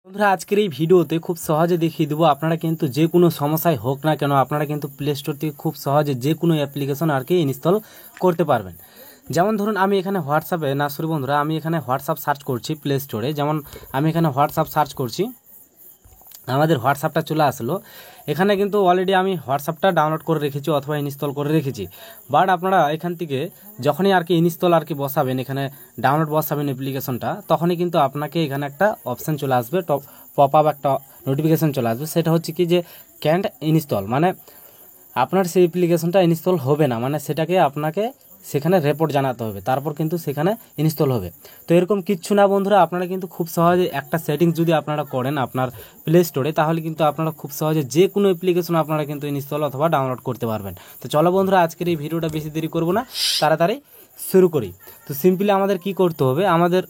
বন্ধুরা আজকের এই ভিডিওতে খুব সহজে দেখিয়ে দেবো আপনারা কিন্তু যে কোনো সমস্যায় হোক না কেন আপনারা কিন্তু প্লে স্টোর থেকে খুব সহজে যে কোনো অ্যাপ্লিকেশন আর কি ইনস্টল করতে পারবেন। যেমন ধরুন আমি এখানে হোয়াটসঅ্যাপে বন্ধুরা আমি এখানে হোয়াটসঅ্যাপ সার্চ করছি প্লে স্টোরে। যেমন আমি এখানে হোয়াটসঅ্যাপ সার্চ করছি, আমাদের হোয়াটসঅ্যাপটা চলে আসলো। এখানে কিন্তু অলরেডি আমি হোয়াটসঅ্যাপটা ডাউনলোড করে রেখেছি অথবা ইনস্টল করে রেখেছি। বাট আপনারা এখান থেকে যখনই আর কি ইনস্টল আর কি বসাবেন, এখানে ডাউনলোড বসাবেন অ্যাপ্লিকেশনটা, তখনই কিন্তু আপনাকে এখানে একটা অপশান চলে আসবে, পপ আপ একটা নোটিফিকেশান চলে আসবে। সেটা হচ্ছে কি যে ক্যান্ট ইনস্টল, মানে আপনার সেই অ্যাপ্লিকেশনটা ইনস্টল হবে না, মানে সেটাকে আপনাকে সেখানে রিপোর্ট জানাতে হবে, তারপর কিন্তু সেখানে ইনস্টল হবে। তো এরকম কিচ্ছু না বন্ধুরা, আপনারা কিন্তু খুব সহজে একটা সেটিংস যদি আপনারা করেন আপনার প্লে স্টোরে, তাহলে কিন্তু আপনারা খুব সহজে যে কোনো অ্যাপ্লিকেশন আপনারা কিন্তু ইনস্টল অথবা ডাউনলোড করতে পারবেন। তো চলো বন্ধুরা আজকের এই ভিডিওটা বেশি দেরি করব না, তাড়াতাড়ি শুরু করি। তো সিম্পলি আমাদের কি করতে হবে, আমাদের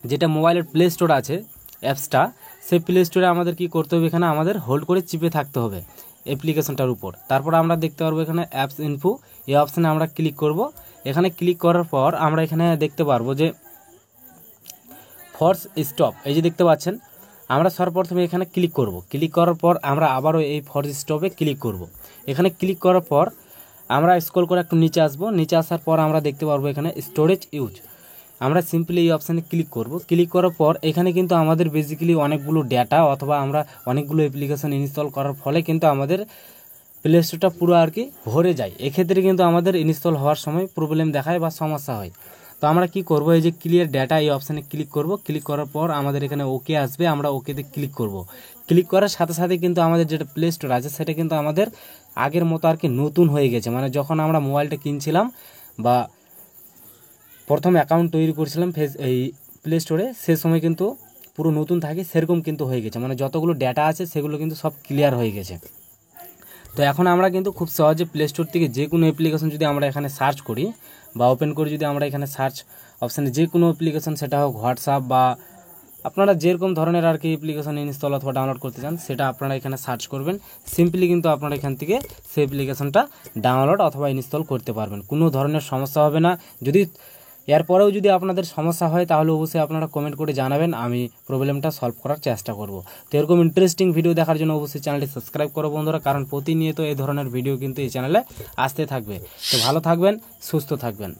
যেটা মোবাইলের প্লে স্টোর আছে অ্যাপসটা, সেই প্লে স্টোরে আমাদের কি করতে হবে, এখানে আমাদের হোল্ড করে চিপে থাকতে হবে অ্যাপ্লিকেশনটার উপর। তারপর আমরা দেখতে পারবো এখানে অ্যাপস ইনফো, এই অপশানে আমরা ক্লিক করব। এখানে ক্লিক করার পর আমরা এখানে দেখতে পারবো যে ফোর্স স্টপ, এই যে দেখতে পাচ্ছেন, আমরা সর্বপ্রথমে এখানে ক্লিক করব। ক্লিক করার পর আমরা আবারও এই ফোর্স স্টপে ক্লিক করব। এখানে ক্লিক করার পর আমরা স্ক্রল করে একটু নিচে আসবো। নিচে আসার পর আমরা দেখতে পারবো এখানে স্টোরেজ ইউজ, আমরা সিম্পলি এই অপশানে ক্লিক করব। ক্লিক করার পর এখানে কিন্তু আমাদের বেসিক্যালি অনেকগুলো ডেটা অথবা আমরা অনেকগুলো অ্যাপ্লিকেশন ইনস্টল করার ফলে কিন্তু আমাদের প্লে স্টোরটা পুরো আর কি ভরে যায়। এক্ষেত্রে কিন্তু আমাদের ইনস্টল হওয়ার সময় প্রবলেম দেখায় বা সমস্যা হয়। তো আমরা কি করব, এই যে ক্লিয়ার ডেটা এই অপশানে ক্লিক করব। ক্লিক করার পর আমাদের এখানে ওকে আসবে, আমরা ওকেতে ক্লিক করব। ক্লিক করার সাথে সাথে কিন্তু আমাদের যেটা প্লে স্টোর আছে সেটা কিন্তু আমাদের আগের মতো আর কি নতুন হয়ে গেছে। মানে যখন আমরা মোবাইলটা কিনছিলাম বা প্রথম অ্যাকাউন্ট তৈরি করছিলাম এই প্লে স্টোরে, সে সময় কিন্তু পুরো নতুন থাকে সেরকম কিন্তু হয়ে গেছে, মানে যতগুলো ডেটা আছে সেগুলো কিন্তু সব ক্লিয়ার হয়ে গেছে। তো এখন আমরা কিন্তু খুব সহজে প্লে স্টোর থেকে যে কোনো অ্যাপ্লিকেশন যদি আমরা এখানে সার্চ করি বা ওপেন করি, যদি আমরা এখানে সার্চ অপশানে যে কোনো অ্যাপ্লিকেশন, সেটা হোক হোয়াটসঅ্যাপ বা আপনারা যেরকম ধরনের আর কি অ্যাপ্লিকেশন ইনস্টল অথবা ডাউনলোড করতে চান সেটা আপনারা এখানে সার্চ করবেন। সিম্পলি কিন্তু আপনারা এখান থেকে সেই অ্যাপ্লিকেশনটা ডাউনলোড অথবা ইনস্টল করতে পারবেন, কোনো ধরনের সমস্যা হবে না। যদি এরপরেও যদি আপনাদের সমস্যা হয় তাহলে অবশ্যই আপনারা কমেন্ট করে জানাবেন, আমি প্রবলেমটা সলভ করার চেষ্টা করব। তো এরকম ইন্টারেস্টিং ভিডিও দেখার জন্য অবশ্যই চ্যানেলটি সাবস্ক্রাইব করো বন্ধুরা, কারণ প্রতিনিয়ত এই ধরনের ভিডিও কিন্তু এই চ্যানেলে আসতে থাকবে। তো ভালো থাকবেন, সুস্থ থাকবেন।